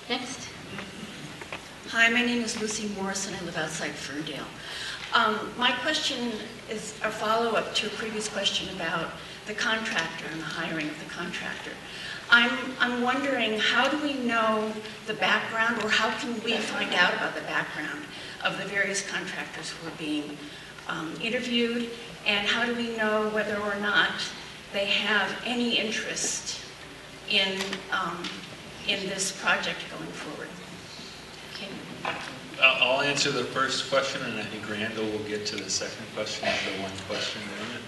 Next. Hi, my name is Lucy Morrison. I live outside Ferndale. My question is a follow-up to a previous question about the contractor and the hiring of the contractor. I'm wondering, how do we know the background, or how can we find out about the background of the various contractors who are being interviewed, and how do we know whether or not they have any interest in this project going forward? Okay. I'll answer the first question, and I think Randall will get to the second question, the one question limit.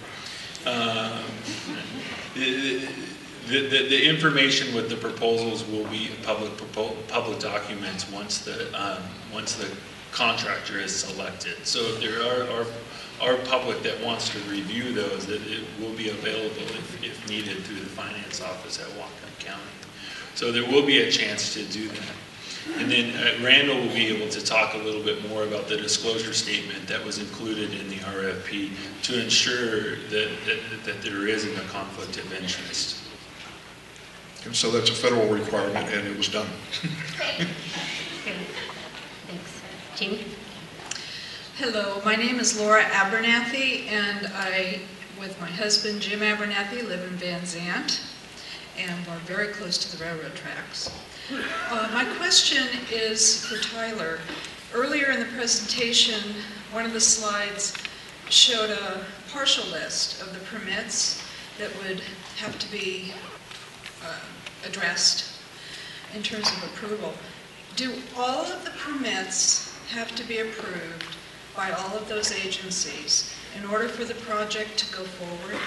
The information with the proposals will be public documents once the contractor is selected. So if there are public that wants to review those, that it will be available if needed through the finance office at Whatcom County. So there will be a chance to do that. And then Randall will be able to talk a little bit more about the disclosure statement that was included in the RFP to ensure that there isn't a conflict of interest. And so that's a federal requirement, and it was done. Thanks. Jeannie? Hello, my name is Laura Abernathy, and I, with my husband Jim Abernathy, live in Van Zandt, and we're very close to the railroad tracks. My question is for Tyler. Earlier in the presentation, one of the slides showed a partial list of the permits that would have to be addressed in terms of approval. Do all of the permits have to be approved by all of those agencies in order for the project to go forward?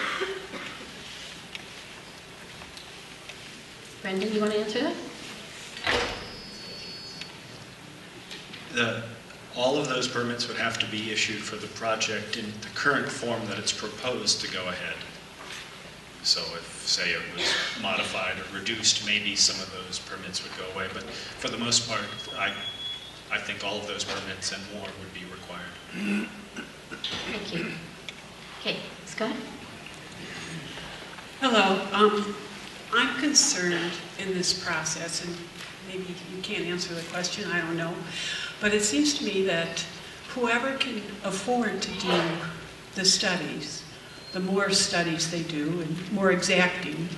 Brendan, you want to answer that? All of those permits would have to be issued for the project in the current form that it's proposed to go ahead. So if, say, it was modified or reduced, maybe some of those permits would go away. But for the most part, I think all of those permits and more would be required. Thank you. Okay, Scott? Hello. I'm concerned in this process, and maybe you can't answer the question, I don't know, but it seems to me that whoever can afford to do the studies, the more studies they do and more exacting,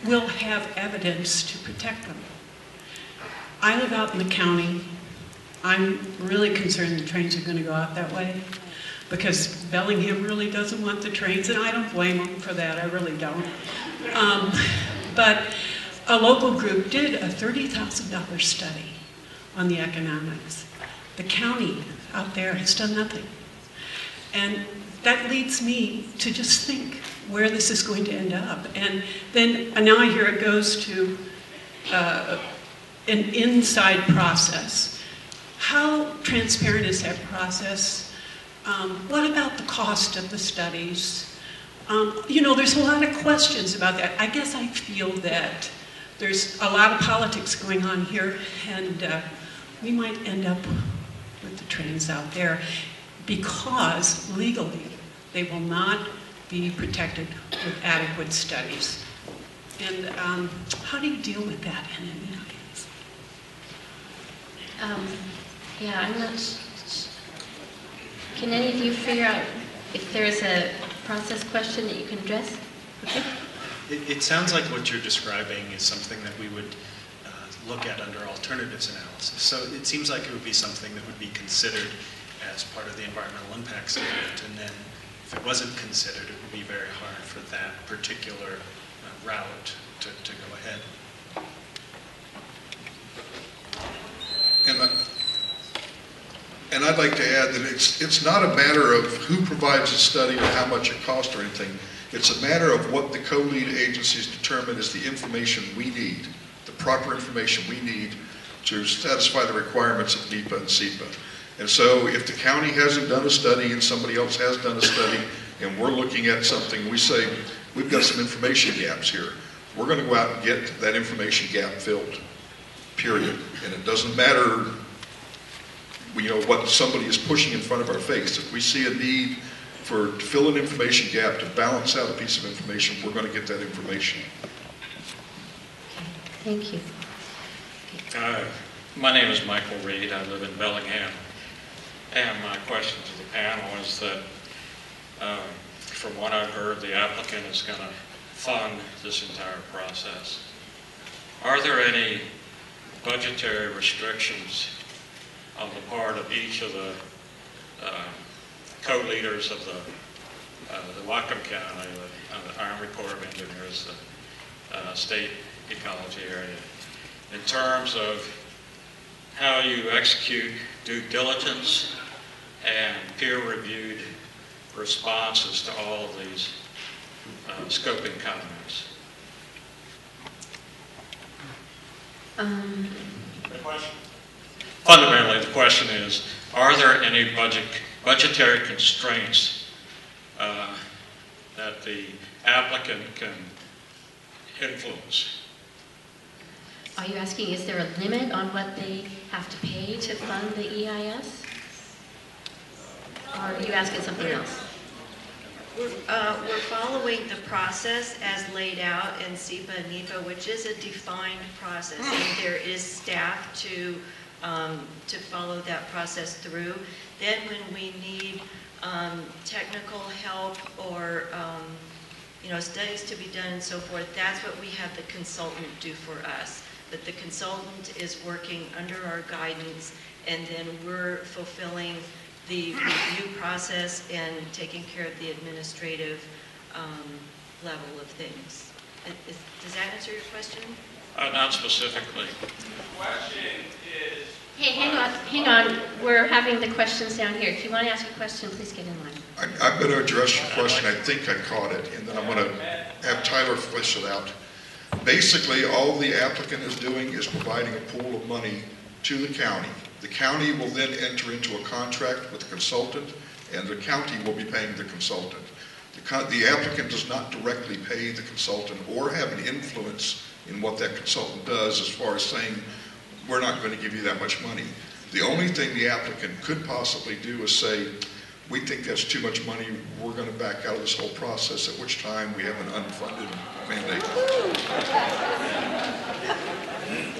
will have evidence to protect them. I live out in the county. I'm really concerned the trains are going to go out that way because Bellingham really doesn't want the trains, and I don't blame them for that, I really don't. But a local group did a $30,000 study on the economics. The county out there has done nothing. And that leads me to just think where this is going to end up. And then now I hear it goes to an inside process. How transparent is that process? What about the cost of the studies? You know, there's a lot of questions about that. I guess I feel that there's a lot of politics going on here, and we might end up with the trains out there because legally they will not be protected with adequate studies. And how do you deal with that in any case? Yeah, I'm not. Can any of you figure out if there's a process question that you can address? Okay. It sounds like what you're describing is something that we would look at under alternatives analysis. So it seems like it would be something that would be considered as part of the environmental impact statement, and then if it wasn't considered, it would be very hard for that particular route to go ahead. And I'd like to add that it's not a matter of who provides the study or how much it costs or anything. It's a matter of what the co-lead agencies determine is the information we need, the proper information we need to satisfy the requirements of NEPA and SEPA. And so if the county hasn't done a study and somebody else has done a study and we're looking at something, we say, we've got some information gaps here. We're going to go out and get that information gap filled, period. And it doesn't matter, you know, what somebody is pushing in front of our face. If we see a need to fill an information gap, to balance out a piece of information, we're going to get that information. Thank you. My name is Michael Reed. I live in Bellingham. And my question to the panel is that, from what I've heard, the applicant is going to fund this entire process. Are there any budgetary restrictions on the part of each of the co-leaders of the Whatcom County, the Army Corps of Engineers, the state ecology area, in terms of how you execute due diligence and peer-reviewed responses to all of these scoping comments? Fundamentally, the question is, are there any budgetary constraints that the applicant can influence? Are you asking, is there a limit on what they have to pay to fund the EIS? Or are you asking something else? We're following the process as laid out in SEPA and NEPA, which is a defined process, and there is staff to follow that process through. Then when we need technical help or studies to be done and so forth, that's what we have the consultant do for us. That the consultant is working under our guidance, and then we're fulfilling the review process and taking care of the administrative level of things. Does that answer your question? Not specifically. The question is... Hey, hang on. We're having the questions down here. If you want to ask a question, please get in line. I'm going to address your question. I think I caught it, and then I'm going to have Tyler flesh it out. Basically, all the applicant is doing is providing a pool of money to the county. The county will then enter into a contract with the consultant, and the county will be paying the consultant. The applicant does not directly pay the consultant or have an influence in what that consultant does as far as saying, we're not going to give you that much money. The only thing the applicant could possibly do is say, we think that's too much money, we're going to back out of this whole process, at which time we have an unfunded mandate.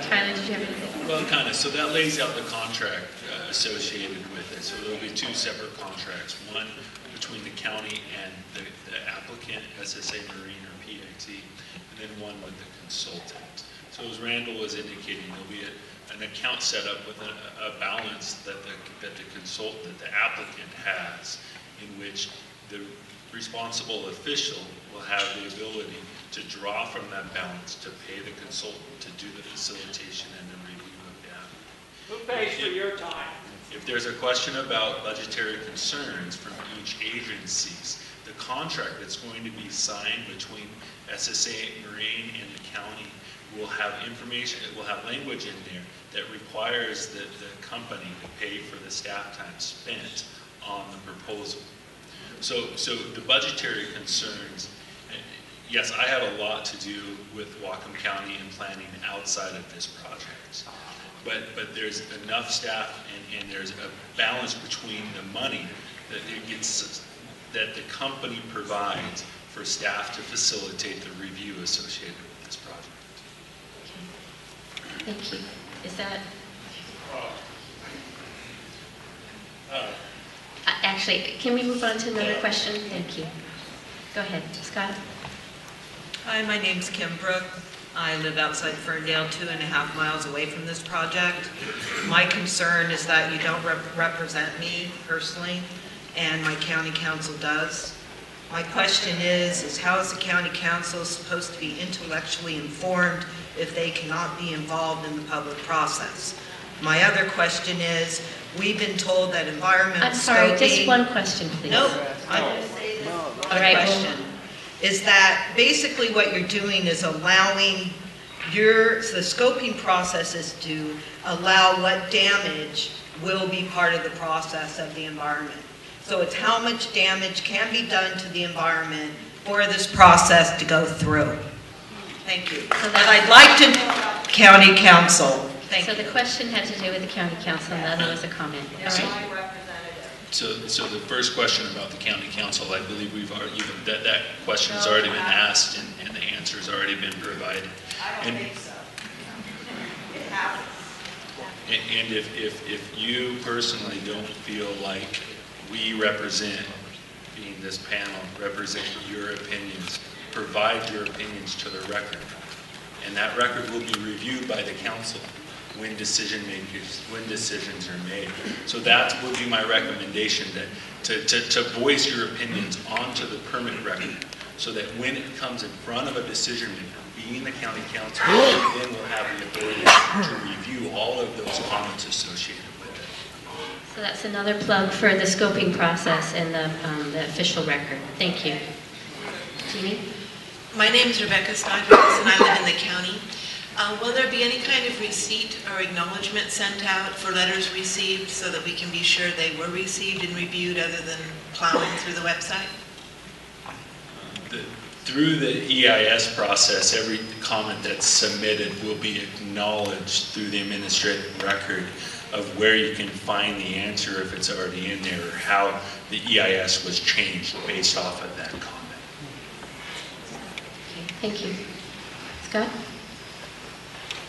Tyler, did you have anything? Well, kind of. So that lays out the contract associated with it. So there'll be two separate contracts, one between the county and the applicant, SSA Marine or PAT, and then one with the consultant. So as Randall was indicating, there'll be an account set up with a balance that the applicant has, in which the responsible official will have the ability to draw from that balance to pay the consultant to do the facilitation and the review of data. Who pays for your time? If there's a question about budgetary concerns from each agencies, the contract that's going to be signed between SSA Marine and the county will have information, it will have language in there that requires the company to pay for the staff time spent on the proposal. So the budgetary concerns, yes, I have a lot to do with Whatcom County and planning outside of this project. But there's enough staff and there's a balance between the money that the company provides for staff to facilitate the review associated with this project. Thank you. Is that... Actually, can we move on to another question? Thank you. Go ahead, Scott. Hi, my name's Kim Brook. I live outside Ferndale, 2.5 miles away from this project. My concern is that you don't represent me personally, and my county council does. My question is how is the county council supposed to be intellectually informed if they cannot be involved in the public process? My other question is, we've been told that environmental I'm sorry, scoping... just one question, please. Nope, I'm going to say this. All right, Question is that basically what you're doing is allowing the scoping process is to allow what damage will be part of the process of the environment. So it's how much damage can be done to the environment for this process to go through. Thank you. So and I'd like to county council. Thank you. So the question had to do with the county council, and the other was a comment. All right. So the first question about the county council, I believe we've already, that question's already been asked and the answer's already been provided. I don't think so. It happened. And if you personally don't feel like we represent, being this panel, represent your opinions, provide your opinions to the record. And that record will be reviewed by the council when decisions are made. So that would be my recommendation, that to voice your opinions onto the permit record, so that when it comes in front of a decision maker, being the county council, then we'll have the authority to review all of those comments associated with it. So that's another plug for the scoping process and the official record. Thank you. Jeannie? My name is Rebecca Steinmetz, and I live in the county. Will there be any kind of receipt or acknowledgement sent out for letters received so that we can be sure they were received and reviewed other than plowing through the website? Through the EIS process, every comment that's submitted will be acknowledged through the administrative record of where you can find the answer if it's already in there, or how the EIS was changed based off of that comment. Okay, thank you. Scott?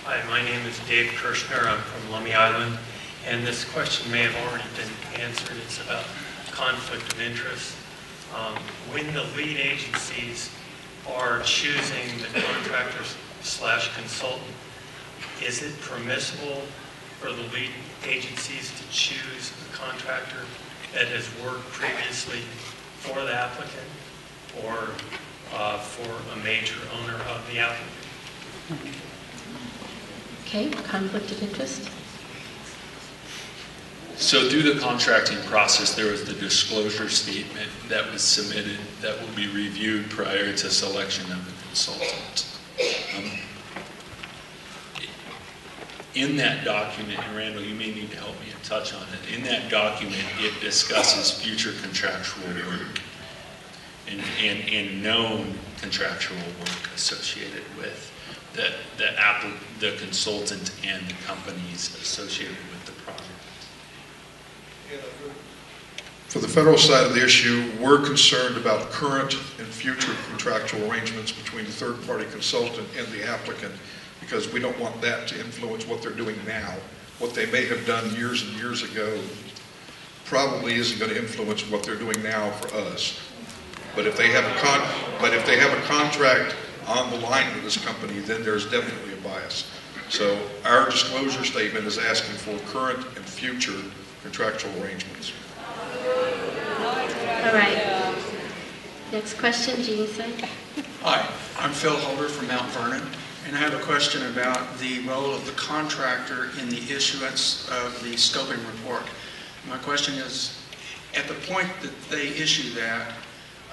Hi, my name is Dave Kirshner. I'm from Lummi Island, and this question may have already been answered. It's about conflict of interest. When the lead agencies are choosing the contractors / consultant, is it permissible for the lead agencies to choose a contractor that has worked previously for the applicant or for a major owner of the applicant? Okay, conflict of interest? So through the contracting process, there was the disclosure statement that was submitted that will be reviewed prior to selection of a consultant. In that document, and Randall, you may need to help me touch on it, in that document, it discusses future contractual work and known contractual work associated with the consultant and the companies associated with the project. For the federal side of the issue, we're concerned about current and future contractual arrangements between the third-party consultant and the applicant, because we don't want that to influence what they're doing now. What they may have done years and years ago probably isn't going to influence what they're doing now for us. But if they have a contract on the line with this company, then there's definitely a bias. So our disclosure statement is asking for current and future contractual arrangements. All right. Next question, Jeannie said. Hi, I'm Phil Holder from Mount Vernon, and I have a question about the role of the contractor in the issuance of the scoping report. My question is, at the point that they issue that,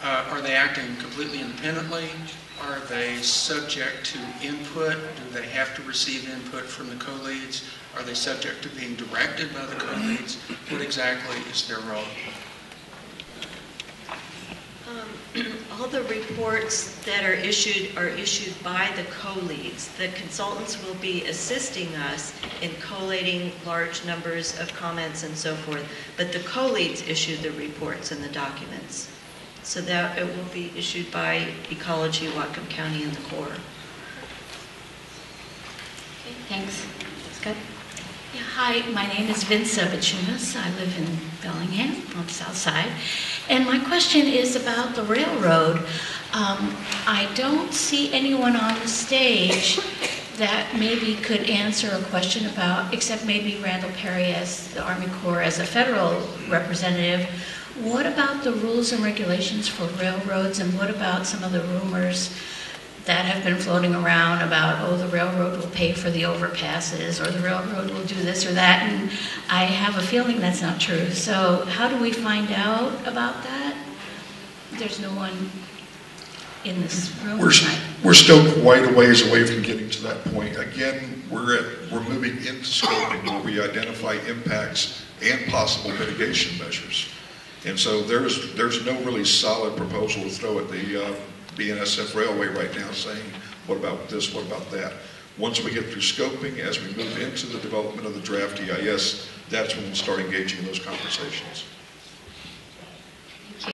are they acting completely independently? Are they subject to input? Do they have to receive input from the co-leads? Are they subject to being directed by the co-leads? What exactly is their role? All the reports that are issued by the co-leads. The consultants will be assisting us in collating large numbers of comments and so forth, but the co-leads issue the reports and the documents. So that it will be issued by Ecology, Whatcom County, and the Corps. Okay, thanks. Scott? Yeah, hi, my name is Vince Bachunas. I live in Bellingham on the south side. And my question is about the railroad. I don't see anyone on the stage that maybe could answer a question about, except maybe Randall Perry as the Army Corps as a federal representative. What about the rules and regulations for railroads, and what about some of the rumors that have been floating around about, oh, the railroad will pay for the overpasses, or the railroad will do this or that, and I have a feeling that's not true. So how do we find out about that? There's no one in this room tonight. We're still quite a ways away from getting to that point. Again, we're moving into scoping where we identify impacts and possible mitigation measures. And so there's no really solid proposal to throw at the BNSF railway right now saying, what about this, what about that? Once we get through scoping, as we move into the development of the draft EIS, that's when we'll start engaging in those conversations.